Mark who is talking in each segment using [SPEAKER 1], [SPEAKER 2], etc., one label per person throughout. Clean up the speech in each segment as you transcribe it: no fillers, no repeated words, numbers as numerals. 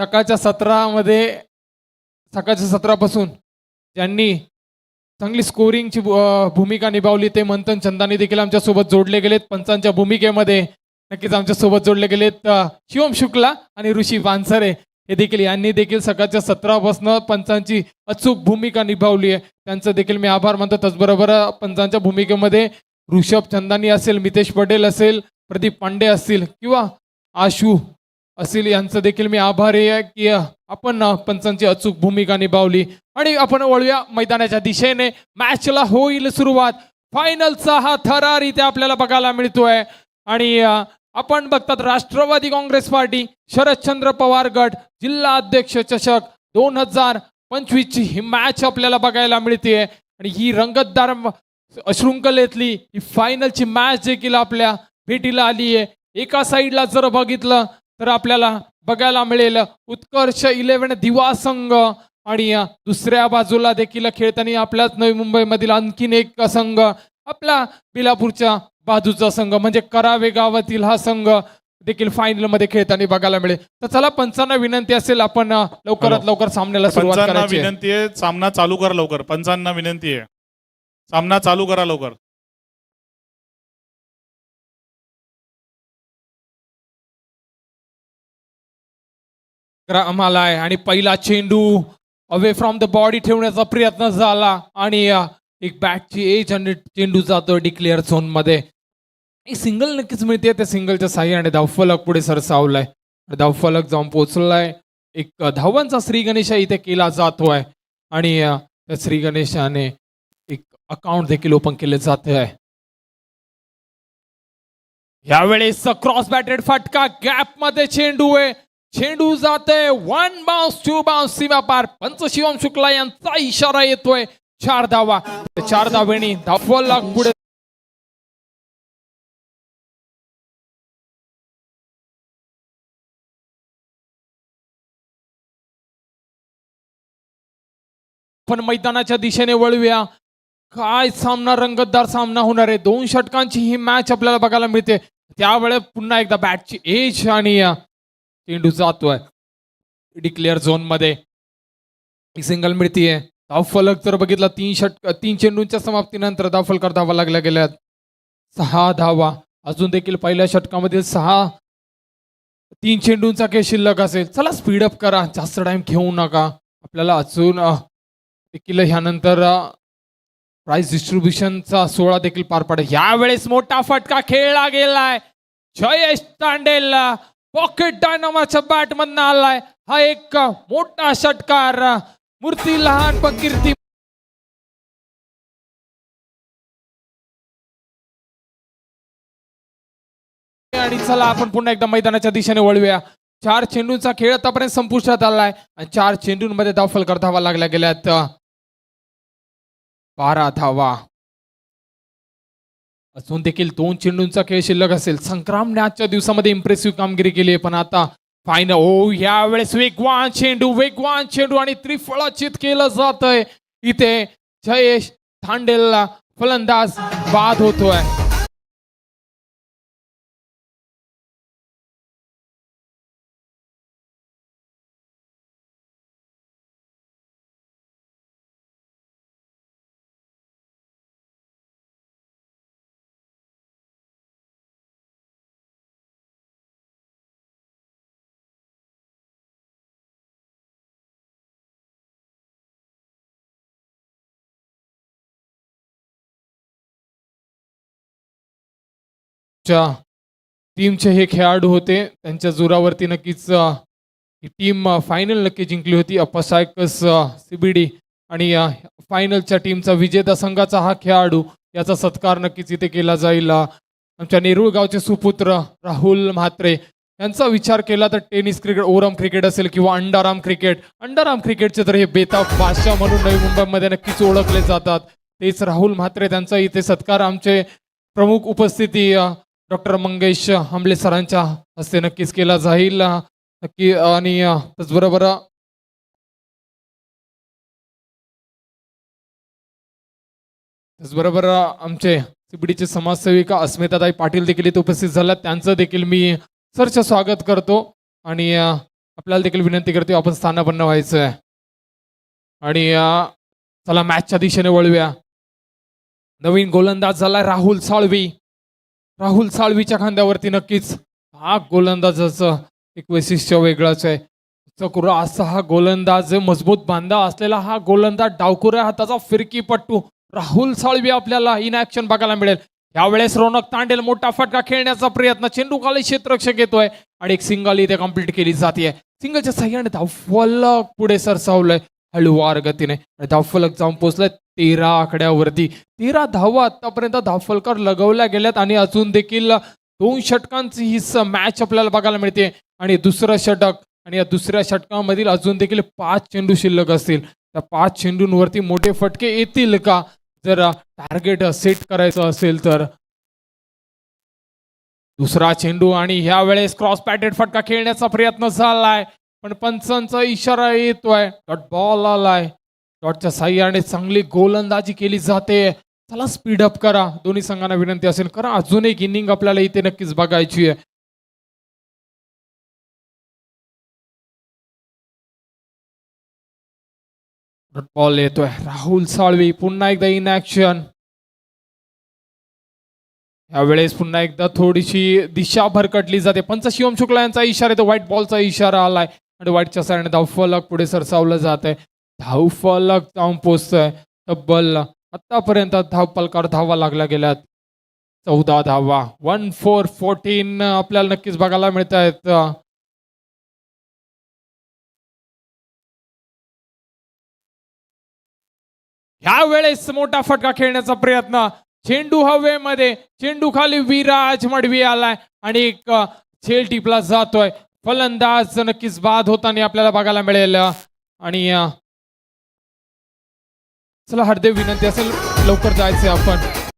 [SPEAKER 1] सकाळच्या सत्रामध्ये सकाळच्या सत्रापासून ज्यांनी चांगली स्कोरिंगची भूमिका निभावली ते मंथन चंदानी देखील आमच्यासोबत जोडले गेलेत. पंचांच्या भूमिकेमध्ये नक्कीच आमच्यासोबत जोडले गेलेत शिवम शुक्ला आणि ऋषी पानसरे हे देखील यांनी देखील सकाळच्या सत्रापासून पंचांची अचूक भूमिका निभावली आहे. त्यांचं देखील मी आभार मानतो. त्याचबरोबर पंचांच्या भूमिकेमध्ये ऋषभ चंदानी असेल, मितेश पटेल असेल, प्रदीप पांडे असतील किंवा आशू असेल यांचं देखील मी आभारी आहे की आपण पंचांची अचूक भूमिका निभावली. आणि आपण वळूया मैदानाच्या दिशेने. मॅचला होईल सुरुवात. फायनलचा हा थरार इथे आपल्याला बघायला मिळतोय आणि आपण बघतात राष्ट्रवादी काँग्रेस पार्टी शरदचंद्र पवार गट जिल्हा अध्यक्ष चषक 2025 ची ही मॅच आपल्याला बघायला मिळते आणि ही रंगतदार शृंखलेतली ही फायनलची मॅच देखील आपल्या भेटीला आली आहे. एका साईडला जर बघितलं तर आपल्याला बघायला मिळेल उत्कर्ष 11 दिवा संघ आणि दुसऱ्या बाजूला देखील खेळताना आपल्याच नवी मुंबईमधील आणखीन एक संघ आपला बिलापूरच्या बाजूचा संघ म्हणजे करावे गावातील हा संघ देखील फायनल मध्ये खेळताना बघायला मिळेल. तर चला पंचांना विनंती असेल आपण लवकरात लवकर सामन्याला सुरुवात करायची.
[SPEAKER 2] विनंती आहे सामना चालू करा लवकर. पंचांना विनंती आहे सामना चालू करा लवकर.
[SPEAKER 1] आम्हाला आहे आणि पहिला चेंडू अवे फ्रॉम द बॉडी ठेवण्याचा प्रयत्न झाला आणि एक बॅटची एज आणि चेंडू जातो डिक्लेअर झोन मध्ये. सिंगल नक्कीच मिळते. त्या सिंगलच्या साह्याने धावफलक पुढे सरसावलाय. धावफलक जाऊन पोहोचलाय. एक धावांचा श्री गणेश इथे केला जातोय आणि त्या श्री गणेशाने एक अकाउंट देखील ओपन केले जात आहे. यावेळेस क्रॉस बॅटेड फटका गॅप मध्ये चेंडू आहे. चेंडू जाते 1 बाउन्स 2 बाउन्स सीमा पार. पंच शिवम शुक्ला यांचा इशारा येतोय 4 धावा. 4 धावेनी धावफलक पुढे पण मैदानाच्या दिशेने वळूया. काय सामना रंगतदार सामना होणार आहे. 2 षटकांची ही मॅच आपल्याला बघायला मिळते. त्यावेळेस पुन्हा एकदा बॅटची एज आणि चेंडू जातोय डिक्लेअर झोन मध्ये. एक सिंगल मिळतीये. धावफलक जर बघितला 3 चेंडूंच्या समाप्तीनंतर धावफलक धावा लागल्या गेल्यात 6 धावा. अजून देखील पहिल्या षटकामधील 3 चेंडूंचा खेळ शिल्लक असेल. चला स्पीडअप करा. जास्त टाइम घेऊ नका. आपल्याला अजून देखील ह्यानंतर प्राइस डिस्ट्रीब्युशनचा 16 देखील पार पडेल. यावेळेस मोठा फटका खेळला गेलाय. जयेश तांडेल पॉकेट डायनामाच्या बॅट मधून आलाय. हा एक मोठा षटकार. मूर्ती लहान पण कीर्ती. आणि चला आपण पुन्हा एकदा मैदानाच्या दिशेने वळूया. 4 चेंडूंचा खेळ आतापर्यंत संपुष्टात आलाय आणि 4 चेंडूंमध्ये धावफलक धावा लागल्या गेल्यात 12 धावा. अजून देखील 2 चेंडूंचा खेळ शिल्लक असेल. संग्रामने आजच्या दिवसामध्ये इम्प्रेसिव्ह कामगिरी केली आहे पण आता फायनल यावेळेस वेगवान चेंडू आणि त्रिफळाचित केलं जात आहे. इथे जयेश तांडेलला फलंदाज बाद होतोय. टीमचे हे खेळाडू होते. त्यांच्या जोरावरती नक्कीच ही टीम फायनल नक्की जिंकली होती. अपसायकस सीबीडी आणि फायनलच्या टीमचा विजेता संघाचा हा खेळाडू याचा सत्कार नक्कीच इथे केला जाईल. आमच्या नेरूळ गावचे सुपुत्र राहुल म्हात्रे यांचा विचार केला तर टेनिस क्रिकेट, ओरम क्रिकेट असेल किंवा अंडरआर्म क्रिकेटचे तर हे बेताब बादशाह म्हणून नवी मुंबईमध्ये नक्कीच ओळखले जातात. तेच राहुल म्हात्रे त्यांचा इथे सत्कार आमचे प्रमुख उपस्थिती डॉक्टर मंगेश आंबले सरांच्या हस्ते नक्कीच केला जाईल नक्की. आणि त्याचबरोबर आमचे सीबीडीचे समाजसेविका अस्मिताताई पाटील देखील इथे उपस्थित झाल्या. त्यांचं देखील मी सरचं स्वागत करतो आणि आपल्याला देखील विनंती करते आपण स्थानापन्न व्हायचं आहे. आणि चला मॅचच्या दिशेने वळूया. नवीन गोलंदाज झाला राहुल साळवी. राहुल साळवीच्या खांद्यावरती नक्कीच हा गोलंदाजाचं एक वैशिष्ट्य वेगळंच आहे. चकुरा असा हा गोलंदाज, मजबूत बांधा असलेला हा गोलंदाज, डावकुऱ्या हाताचा फिरकीपट्टू राहुल साळवी आपल्याला इन ऍक्शन बघायला मिळेल. यावेळेस रोनक तांडेल मोठा फटका खेळण्याचा प्रयत्न, चेंडू खाली क्षेत्ररक्षक येतोय आणि एक सिंगल इथे कंप्लीट केली जाते. सिंगलच्या सहाय्याने धावफलक पुढे सरसावलंय हळूवार गतीने. धावफलक जाऊन पोहोचलाय 13 आकड्यावरती. 13 धावा आतापर्यंत धावफलकर लगवल्या गेल्यात आणि अजून देखील 2 षटकांची ही मॅच आपल्याला बघायला मिळते. आणि दुसरं षटक आणि या दुसऱ्या षटकामधील अजून देखील 5 चेंडू शिल्लक असतील. त्या 5 चेंडूंवरती मोठे फटके येतील का जर टार्गेट सेट करायचं असेल तर. दुसरा चेंडू आणि ह्या वेळेस क्रॉस पॅटेड फटका खेळण्याचा प्रयत्न झालाय पण पंचांचा इशारा येतोय. डॉट बॉल आलाय. डॉटच्या साह्याने चांगली गोलंदाजी केली जाते. चला स्पीड अप करा. दोन्ही संघांना विनंती असेल करा. अजून एक इनिंग आपल्याला इथे नक्कीच बघायची आहे. डॉट बॉल येतोय. राहुल साळवी पुन्हा एकदा इन ऍक्शन. यावेळेस पुन्हा एकदा थोडीशी दिशा भरकटली जाते. पंच शिवम शुक्ला यांचा इशारा येतो. व्हाईट बॉलचा इशारा आलाय आणि व्हाईटच्या साईडने धावफलक पुढे सरसावलं जात आहे. धावफलक जाऊन पोचतोय. तब्बल आतापर्यंत धावफलकावर धावा लागल्या गेल्यात 14 धावा. 1-4-14 आपल्याला नक्कीच बघायला मिळत आहेत. ह्या वेळेस मोठा फटका खेळण्याचा प्रयत्न, चेंडू हवेमध्ये, चेंडू खाली विराज मडवी आलाय आणि एक झेल टिपला जातोय. फलंदाज नक्कीच बाद होताना आपल्याला बघायला मिळेल. आणि चला हरदेव विनंती असेल लवकर जायचंय आपण.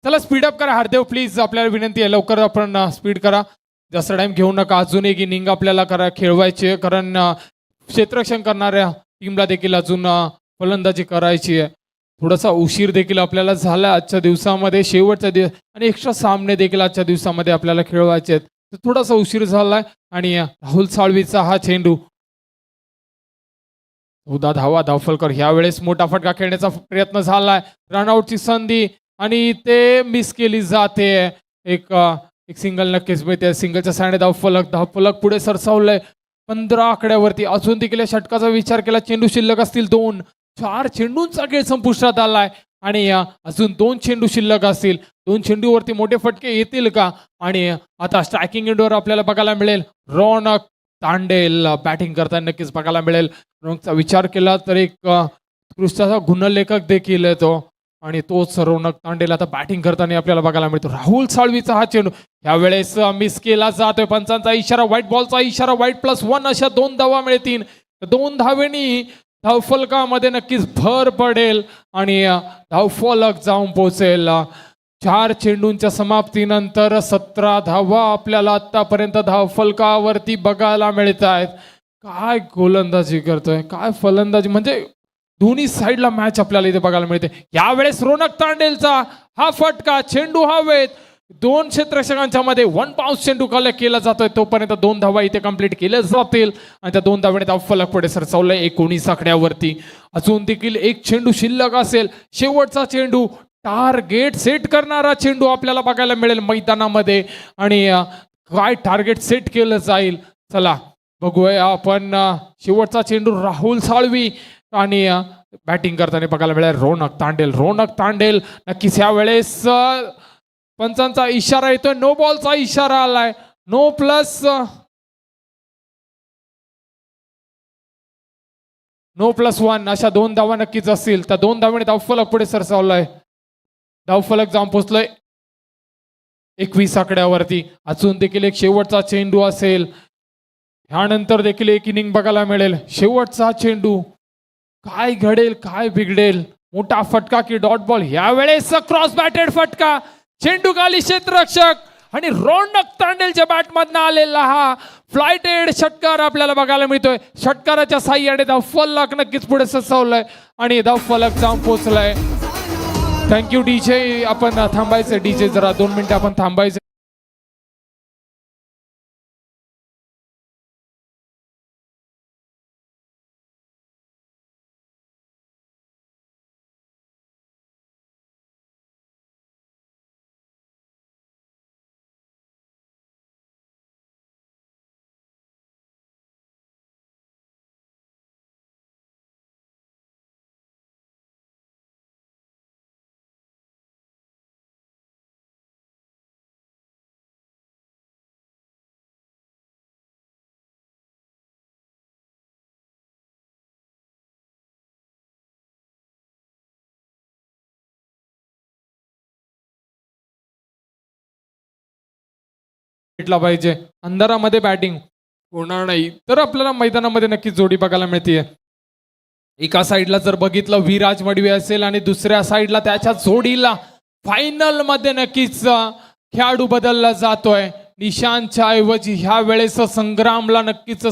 [SPEAKER 1] चला स्पीडअप करा हरदेव प्लीज, आपल्याला विनंती आहे लवकर आपण स्पीड करा. जास्त टाइम घेऊ नका. अजून एक इनिंग आपल्याला खेळवायची आहे कारण क्षेत्ररक्षण करणाऱ्या टीमला देखील अजून फलंदाजी करायची आहे. थोडासा उशीर देखील आपल्याला झाला आजच्या दिवसामध्ये. शेवटचा दिवस आणि एक्स्ट्रा सामने देखील आजच्या दिवसामध्ये आपल्याला खेळवायचे आहेत. तर थोडासा उशीर झालाय आणि राहुल साळवीचा हा चेंडू 14 धावा. धावफलकर ह्या वेळेस मोठा फटका खेळण्याचा प्रयत्न झालाय. रनआउटची संधी आणि ते मिस केली जाते. एक सिंगल नक्कीच मिळते. सिंगलच्या साइडने धावफलक पुढे सरसावलंय 15 आकड्यावरती. अजून देखील या षटकाचा विचार केला चेंडू शिल्लक असतील 2. 4 चेंडूंचा खेळ संपुष्टात आलाय आणि अजून 2 चेंडू शिल्लक असतील. 2 चेंडूवरती मोठे फटके येतील का. आणि आता स्ट्रायकिंग एंडवर आपल्याला बघायला मिळेल रौनक तांडेल बॅटिंग करताना नक्कीच बघायला मिळेल. रौनकचा विचार केला तर एक उत्कृष्टाचा गुणलेखक देखील येतो आणि तोच रौनक तांडेल आता बॅटिंग करताना आपल्याला बघायला मिळतो. राहुल साळवीचा हा चेंडू यावेळेस मिस केला जातोय. पंचांचा इशारा, व्हाईट बॉलचा इशारा. व्हाईट +1 अशा 2 धावा मिळतील. 2 धावेनी धावफलकामध्ये नक्कीच भर पडेल आणि धावफलक जाऊन पोहोचेल. 4 चेंडूंच्या समाप्तीनंतर 17 धावा आपल्याला आतापर्यंत धावफलकावरती बघायला मिळत आहेत. काय गोलंदाजी करतोय, काय फलंदाजी, म्हणजे दोन्ही साईडला मॅच आपल्याला इथे बघायला मिळते. यावेळेस रौनक तांडेलचा हा फटका, चेंडू हवेत. 2 क्षेत्ररक्षकांच्या मध्ये 1 बाउन्स चेंडू केला जातोय. तोपर्यंत 2 धावा इथे कंप्लीट केल्या जातील आणि त्या 2 धावेने धावफलक पुढे सरसावलंय 19 आकड्यावरती. अजून देखील 1 चेंडू शिल्लक असेल. शेवटचा चेंडू, टार्गेट सेट करणारा चेंडू आपल्याला बघायला मिळेल मैदानामध्ये आणि काय टार्गेट सेट केलं जाईल. चला बघूया आपण. शेवटचा चेंडू राहुल साळवी आणि बॅटिंग करताना बघायला मिळेल रौनक तांडेल नक्कीच ह्या वेळेस पंचांचा इशारा येतोय. नो बॉलचा इशारा आलाय. नो +1 अशा 2 धावा नक्कीच असतील. त्या 2 धावेने धावफलक पुढे सरसावलाय. धावफलक जाऊन पोहोचलोय 21 आकड्यावरती. अजून देखील एक शेवटचा चेंडू असेल. ह्यानंतर देखील एक इनिंग बघायला मिळेल. शेवटचा चेंडू, काय घडेल, काय बिघडेल. मोठा फटका की डॉट बॉल. यावेळेस क्रॉस बॅटेड फटका, चेंडू खाली क्षेत्ररक्षक आणि रौनक तांडेलच्या बॅटमधनं आलेला हा फ्लायटेड षटकार आपल्याला बघायला मिळतोय. षटकाराच्या साह्याने धावफलक नक्कीच पुढे सरसावलंय आणि धावफलक जाऊन पोहोचलाय. Thank you DJ. आपण थांबायचं डीजे, जरा 2 मिनिटं आपण थांबायचं. भेटला पाहिजे. अंधारामध्ये बॅटिंग होणार नाही तर आपल्याला मैदानामध्ये नक्कीच जोडी बघायला मिळते. एका साईडला जर बघितलं विराज मडवी असेल आणि दुसऱ्या साईडला त्याच्या जोडीला फायनल मध्ये नक्कीच खेळाडू बदलला जातोय. निशांतच्या ऐवजी ह्या वेळेस संग्रामला नक्कीच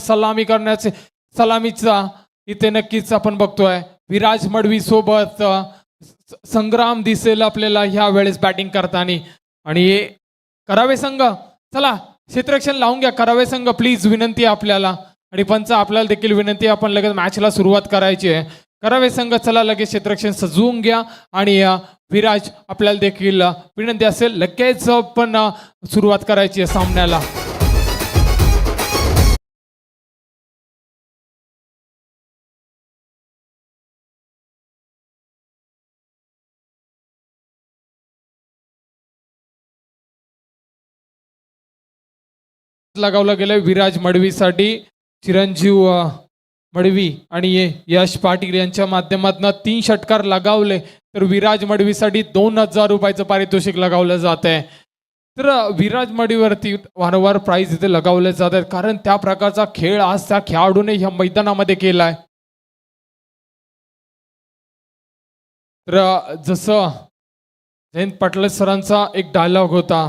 [SPEAKER 1] सलामीचा इथे नक्कीच आपण बघतोय. विराज मडवी सोबत संग्राम दिसेल आपल्याला ह्या वेळेस बॅटिंग करताना. आणि करावे संघ, चला क्षेत्ररक्षण लावून घ्या करावे संघ, प्लीज विनंती आहे आपल्याला. आणि पंच आपल्याला देखील विनंती आहे, आपण लगेच मॅचला सुरुवात करायची आहे. करावे संघ चला लगेच क्षेत्ररक्षण सजवून घ्या. आणि विराज आपल्याला देखील विनंती असेल लगेच पण सुरुवात करायची आहे सामन्याला. लगावलं गेलंय विराज मडवीसाठी. चिरंजीव मडवी आणि यश पाटील यांच्या माध्यमातून 3 षटकार लगावले तर विराज मडवीसाठी 2000 रुपयाचं पारितोषिक लगावलं जात आहे. तर विराज मडवीवरती वारंवार प्राइज इथे लगावले जात आहेत कारण त्या प्रकारचा खेळ आज त्या खेळाडूने ह्या मैदानामध्ये केलाय. तर जसं जयंत पाटील सरांचा एक डायलॉग होता,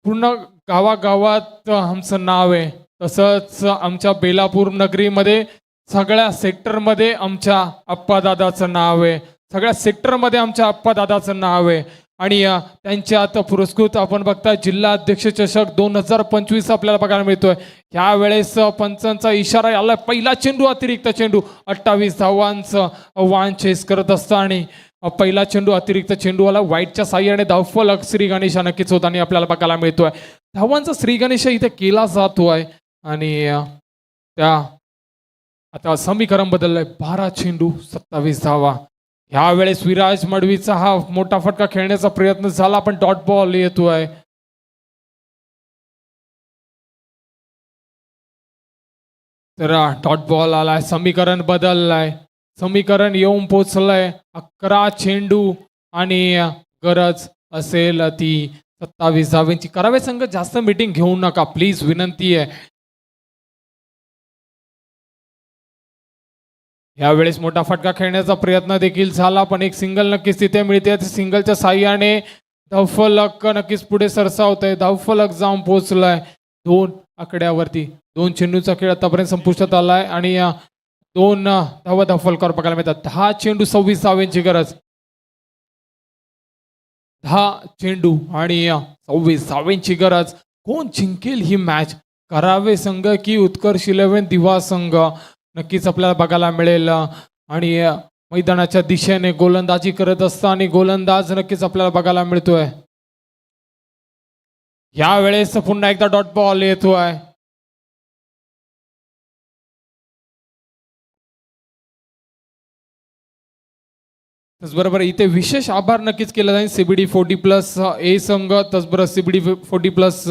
[SPEAKER 1] पूर्ण गावागावात आमचं नाव आहे, तसंच आमच्या बेलापूर नगरीमध्ये सगळ्या सेक्टरमध्ये आमच्या आप्पादादाचं नाव आहे. सगळ्या सेक्टरमध्ये आमच्या आप्पादादाचं नाव आहे. आणि त्यांच्यात पुरस्कृत आपण बघता जिल्हा अध्यक्ष चषक 2025 आपल्याला बघायला मिळतोय. यावेळेस पंचांचा इशारा आला, पहिला चेंडू अतिरिक्त चेंडू 28 धावांचं आव्हान चेस करत असताना पहिला चेंडू अतिरिक्त चेंडूवाला वाईटच्या साह्याने धावफलक श्री गणेश नक्कीच होताना आपल्याला बघायला मिळतोय. धावांचा श्री गणेश इथे केला जातोय. आणि त्या आता समीकरण बदललंय, 12 चेंडू 27 धावा. ह्यावेळेस विराज मडवीचा हा मोठा फटका खेळण्याचा प्रयत्न झाला पण डॉट बॉल येतोय. तर डॉट बॉल आलाय, समीकरण बदललाय. समीकरण येऊन पोचलंय 11 चेंडू आणि गरज असेल ती 27 धावांची. करावे संघ जास्त मीटिंग घेऊ नका प्लीज, विनंती आहे. यावेळेस मोठा फटका खेळण्याचा प्रयत्न देखील झाला पण एक सिंगल नक्कीच तिथे मिळते. सिंगलच्या साह्याने धावफलक नक्कीच पुढे सरसावत आहे. धावफलक जाऊन पोहोचलाय 2 आकड्यावरती. 2 चेंडूचा खेळ आतापर्यंत संपुष्टात आलाय आणि 2 धावा धावफलकावर बघायला मिळतात. 10 चेंडू 26 धावांची गरज. 10 चेंडू आणि 26 धावांची गरज. कोण जिंकेल ही मॅच, करावे संघ की उत्कर्ष 11 दिवा संघ, नक्कीच आपल्याला बघायला मिळेल. आणि मैदानाच्या दिशेने गोलंदाजी करत असताना गोलंदाज नक्कीच आपल्याला बघायला मिळतोय. यावेळेस पुन्हा एकदा डॉट बॉल येतोय. त्याचबरोबर इथे विशेष आभार नक्कीच केला जाईल CBD 40+ ए संघ, त्याचबरोबर CBD 40+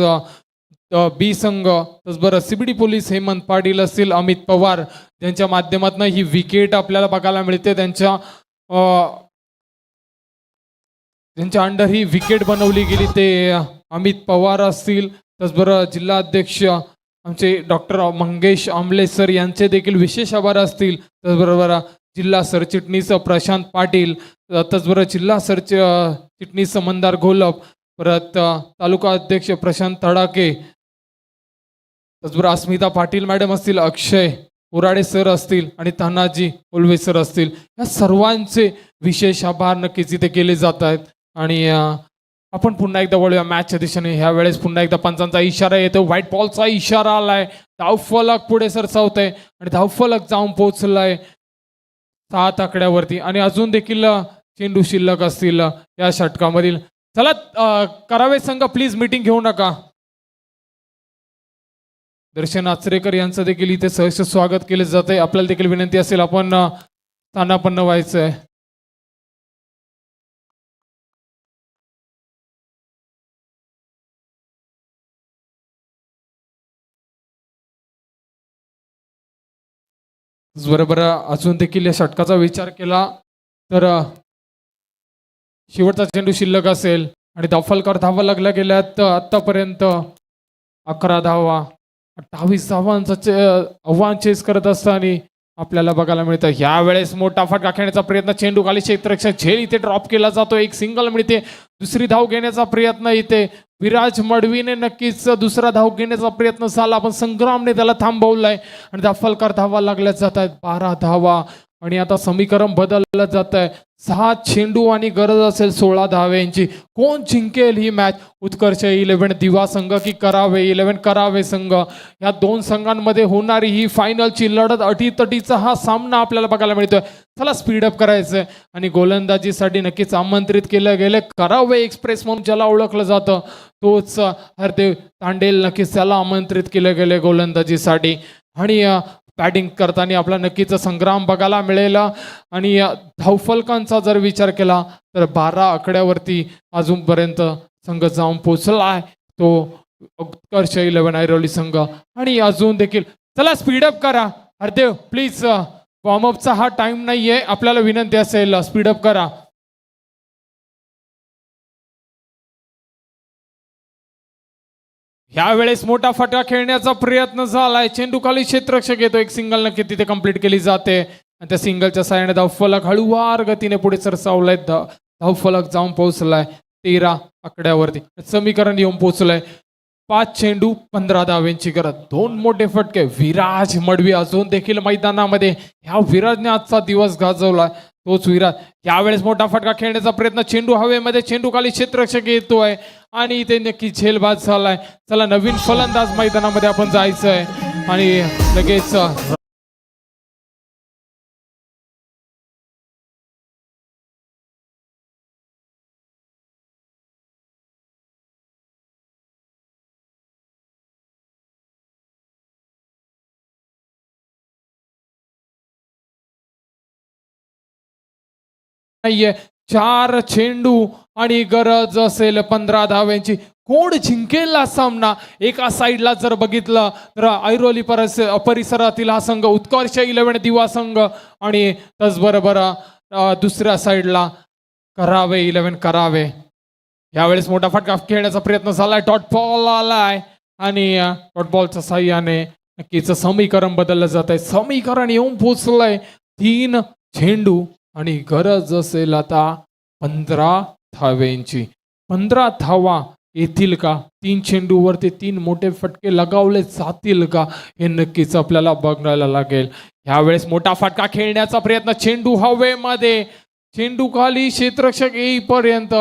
[SPEAKER 1] बी संघ, त्याचबरोबर CBD पोलीस हेमंत पाटील असतील, अमित पवार ज्यांच्या माध्यमातून ही विकेट आपल्याला बघायला मिळते. त्यांच्या अंडर ही विकेट बनवली गेली ते अमित पवार असतील. त्याचबरोबर जिल्हा अध्यक्ष आमचे डॉक्टर मंगेश आमले सर यांचे देखील विशेष आभार असतील. त्याचबरोबर जिल्हा सरचिटणीस प्रशांत पाटील, त्याचबरोबर जिल्हा सरचिटणीस मंदार घोलप, परत तालुका अध्यक्ष प्रशांत तडाके, त्याचबरोबर अस्मिता पाटील मॅडम असतील, अक्षय उराडे सर असतील आणि तानाजी उल्वे सर असतील, या सर्वांचे विशेष आभार नक्कीच इथे केले जात आहेत. आणि आपण पुन्हा एकदा वळूया मॅचच्या दिशेने. ह्या वेळेस पुन्हा एकदा पंचांचा इशारा येतो, व्हाईट बॉलचा इशारा आलाय, धावफलक पुढे सरसावतंय आणि धावफलक जाऊन पोहोचलाय 7 आकड्यावरती आणि अजून देखील चेंडू शिल्लक असतील या षटकामधील. चला करावे संघ प्लीज मीटिंग घेऊ नका. दर्शन आचरेकर यांचं देखील इथे सहर्ष स्वागत केले जाते. आपल्याला देखील विनंती असेल आपण स्थानापन्न व्हायचंय. बरोबर अजून देखील या षटकाचा विचार केला तर शेवटचा चेंडू शिल्लक असेल आणि धावफलकावर धावा लागल्या गेल्यात आतापर्यंत 11 धावा, 28 धावांचा आव्हान चेस करत असताना आपल्याला बघायला मिळतं. ह्या वेळेस मोठा फटका खेळण्याचा प्रयत्न, चेंडू खाली क्षेत्ररक्षक झेल इथे ड्रॉप केला जातो, एक सिंगल मिळते. दुसरी धाव घेण्याचा प्रयत्न इथे विराज मडवीने नक्कीच दुसरा धाव घेण्याचा प्रयत्न झाला, पण संग्रामने त्याला थांबवलाय आणि धावफलकार धावा लागल्या जात आहेत. 12 धावा आणि आता समीकरण बदललं जात आहे. 6 चेंडू आणि गरज असेल 16 धाव्यांची. कोण जिंकेल ही मॅच? उत्कर्ष 11 दिवा संघ की करावे 11 करावे संघ, या दोन संघांमध्ये होणारी ही फायनलची लढत, अटीतटीचा हा सामना आपल्याला बघायला मिळतोय. चला स्पीडअप करायचंय आणि गोलंदाजीसाठी नक्कीच आमंत्रित केलं गेलं करावे एक्सप्रेस म्हणून ज्याला ओळखलं जातं, तोच हरदेव तांडेल नक्कीच त्याला आमंत्रित केलं गेले गोलंदाजीसाठी. आणि बॅटिंग करताना आपला नक्कीच संग्राम बघायला मिळेल. आणि धावफलकांचा जर विचार केला तर 12 आकड्यावरती अजूनपर्यंत संघ जाऊन पोहोचलाय तो उत्कर्ष 11 ऐरोली संघ. आणि अजून देखील चला स्पीडअप करा हरदेव प्लीज, वॉर्मअपचा हा टाइम नाहीये, आपल्याला विनंती असेल स्पीडअप करा. ह्या वेळेस मोठा फटका खेळण्याचा प्रयत्न झालाय, चेंडू खाली क्षेत्ररक्षक येतो, एक सिंगल नक्की तिथे कंप्लीट केली जाते आणि त्या सिंगलच्या साहाय्याने धावफलक हळूवार गतीने पुढे सरसावलाय. धावफलक जाऊन पोहोचलाय 13 आकड्यावरती, समीकरण येऊन पोहोचलंय. 5 चेंडू 15 धाव्यांची गरज, 2 मोठे फटके. विराज मडवी अजून देखील मैदानामध्ये, ह्या विराजने आजचा दिवस गाजवला, तोच विराज. यावेळेस मोठा फटका खेळण्याचा प्रयत्न, चेंडू हवेमध्ये, चेंडू खाली क्षेत्ररक्षक येतोय आणि इथे नक्की झेलबाद झालाय. चला नवीन फलंदाज मैदानामध्ये आपण जायचंय आणि लगेच नाहीये. 4 चेंडू आणि गरज असेल 15 धाव्यांची. कोण जिंकेल हा सामना? एका साईडला जर बघितलं तर ऐरोली परिसरातील हा संघ उत्कर्ष 11 दिवा संघ आणि त्याचबरोबर दुसऱ्या साईडला करावे 11 करावे. यावेळेस मोठा फटका खेळण्याचा प्रयत्न झालाय, डॉट बॉल आलाय आणि डॉट बॉलच्या साह्याने नक्कीच समीकरण बदललं जात आहे. समीकरण येऊन पोचलंय 3 चेंडू आणि गरज असेल आता 15 धाव्यांची. 15 धावा येतील का? 3 चेंडूवरती 3 मोठे फटके लगावले जातील का? हे नक्कीच आपल्याला बघायला लागेल. ह्यावेळेस मोठा फटका खेळण्याचा प्रयत्न, चेंडू हवेमध्ये, चेंडू खाली क्षेत्ररक्षक येईपर्यंत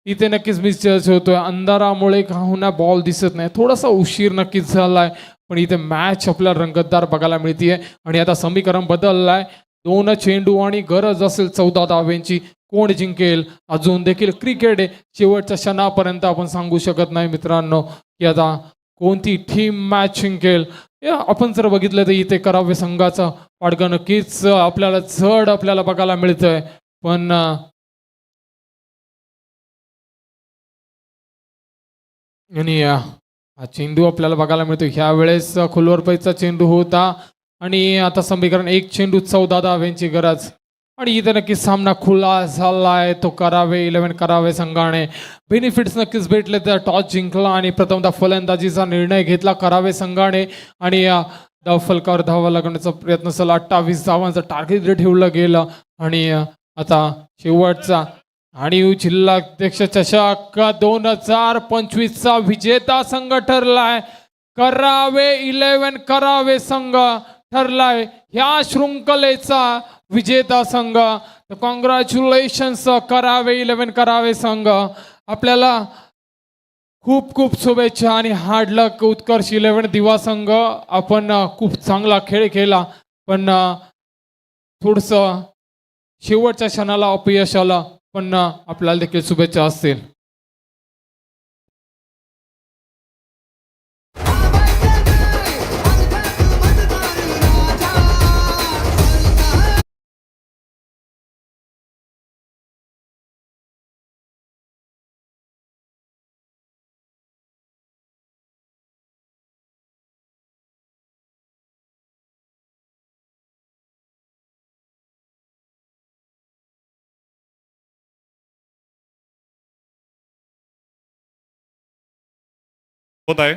[SPEAKER 1] इथे नक्कीच मिसजज होतोय. अंधारामुळे का होणार बॉल दिसत नाही, थोडासा उशीर नक्कीच झालाय, पण इथे मॅच आपल्याला रंगतदार बघायला मिळतीये. आणि आता समीकरण बदललाय, 2 चेंडू आणि गरज असेल 14 धाव्यांची. कोण जिंकेल? अजून देखील क्रिकेट आहे, शेवटच्या क्षणापर्यंत आपण सांगू शकत नाही मित्रांनो की आता कोणती टीम मॅच जिंकेल. आपण जर बघितलं तर इथे करावे संघाचं पाडगं नक्कीच आपल्याला जड आपल्याला बघायला मिळतंय, पण आणि हा चेंडू आपल्याला बघायला मिळतो. ह्या वेळेस खुलवरपैचा चेंडू होता आणि आता समीकरण 1 चेंडू 14 धाव्यांची गरज. आणि इथे नक्कीच सामना खुला झालाय, तो करावे 11 करावे संघाने. बेनिफिट्स नक्कीच भेटले, तर टॉस जिंकला आणि प्रथमतः फलंदाजीचा निर्णय घेतला करावे संघाने आणि धावफलकावर धावा लागण्याचा प्रयत्न झाला. 28 धावांचं टार्गेट ठेवलं गेलं आणि आता शेवटचा आणि जिल्हा अध्यक्ष चषक 2025चा विजेता संघ ठरलाय करावे 11 करावे संघ. ठरलाय ह्या शृंखलेचा विजेता संघ. कॉंग्रॅच्युलेशन्स करावे 11 करावे संघ. आपल्याला खूप खूप शुभेच्छा आणि हार्ड लक. उत्कर्ष 11 दिवा संघ आपण खूप चांगला खेळ केला, पण थोडस शेवटच्या क्षणाला अपयश आलं, पण आपल्याला देखील शुभेच्छा असतील.
[SPEAKER 2] होत आहे.